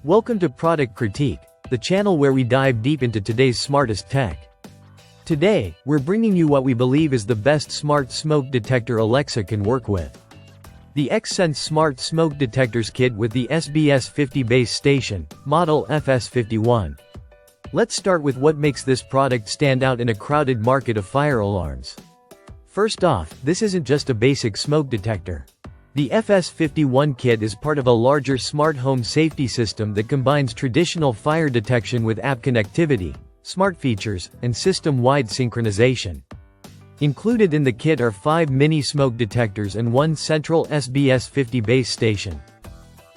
Welcome to Product Critique, the channel where we dive deep into today's smartest tech. Today, we're bringing you what we believe is the best smart smoke detector Alexa can work with. The XSense Smart Smoke Detectors Kit with the SBS50 base station, model FS51. Let's start with what makes this product stand out in a crowded market of fire alarms. First off, this isn't just a basic smoke detector. The FS51 kit is part of a larger smart home safety system that combines traditional fire detection with app connectivity, smart features, and system-wide synchronization. Included in the kit are 5 mini smoke detectors and one central SBS50 base station.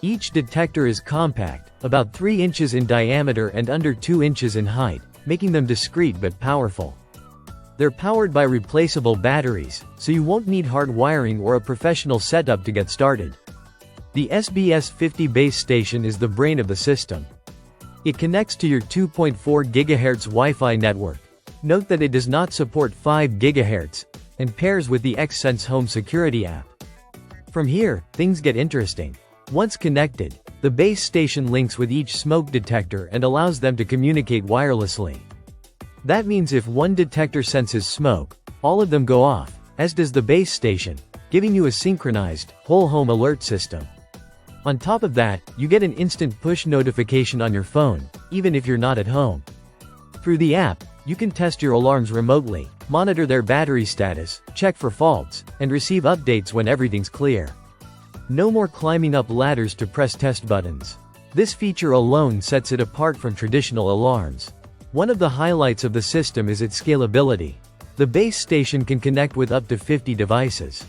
Each detector is compact, about 3 inches in diameter and under 2 inches in height, making them discreet but powerful. They're powered by replaceable batteries, so you won't need hard wiring or a professional setup to get started. The SBS50 base station is the brain of the system. It connects to your 2.4 GHz Wi-Fi network. Note that it does not support 5 GHz, and pairs with the XSense Home Security app. From here, things get interesting. Once connected, the base station links with each smoke detector and allows them to communicate wirelessly. That means if one detector senses smoke, all of them go off, as does the base station, giving you a synchronized, whole-home alert system. On top of that, you get an instant push notification on your phone, even if you're not at home. Through the app, you can test your alarms remotely, monitor their battery status, check for faults, and receive updates when everything's clear. No more climbing up ladders to press test buttons. This feature alone sets it apart from traditional alarms. One of the highlights of the system is its scalability. The base station can connect with up to 50 devices.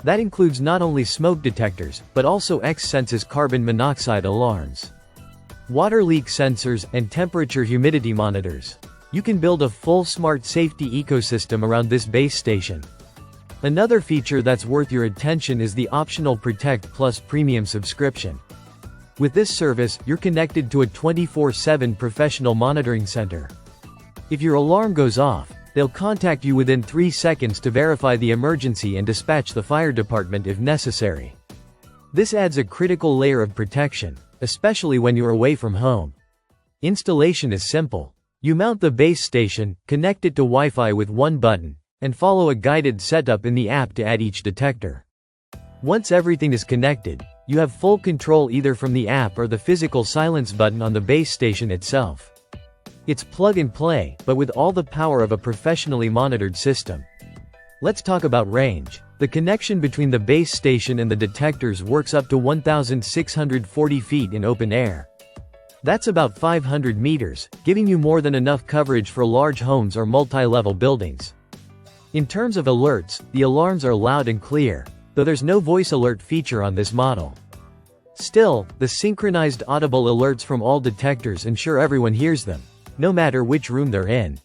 That includes not only smoke detectors, but also XSense's carbon monoxide alarms, water leak sensors, and temperature-humidity monitors. You can build a full smart safety ecosystem around this base station. Another feature that's worth your attention is the optional Protect Plus premium subscription. With this service, you're connected to a 24/7 professional monitoring center. If your alarm goes off, they'll contact you within 3 seconds to verify the emergency and dispatch the fire department if necessary. This adds a critical layer of protection, especially when you're away from home. Installation is simple. You mount the base station, connect it to Wi-Fi with one button, and follow a guided setup in the app to add each detector. Once everything is connected, you have full control either from the app or the physical silence button on the base station itself. It's plug and play, but with all the power of a professionally monitored system. Let's talk about range. The connection between the base station and the detectors works up to 1,640 feet in open air. That's about 500 meters, giving you more than enough coverage for large homes or multi-level buildings. In terms of alerts, the alarms are loud and clear, though there's no voice alert feature on this model. Still, the synchronized audible alerts from all detectors ensure everyone hears them, no matter which room they're in.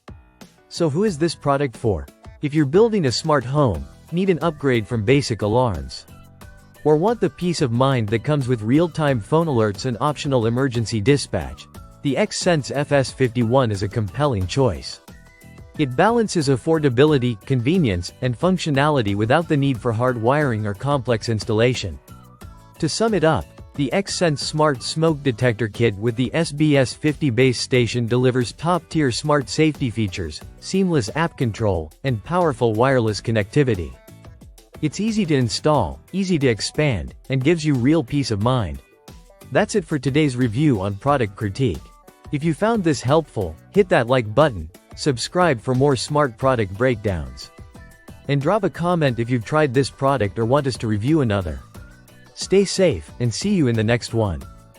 So who is this product for? If you're building a smart home, need an upgrade from basic alarms, or want the peace of mind that comes with real-time phone alerts and optional emergency dispatch, the XSense FS51 is a compelling choice. It balances affordability, convenience, and functionality without the need for hard wiring or complex installation. To sum it up, the XSense Smart Smoke Detector Kit with the SBS50 base station delivers top-tier smart safety features, seamless app control, and powerful wireless connectivity. It's easy to install, easy to expand, and gives you real peace of mind. That's it for today's review on Product Critique. If you found this helpful, hit that like button, subscribe for more smart product breakdowns, and drop a comment if you've tried this product or want us to review another. Stay safe, and see you in the next one.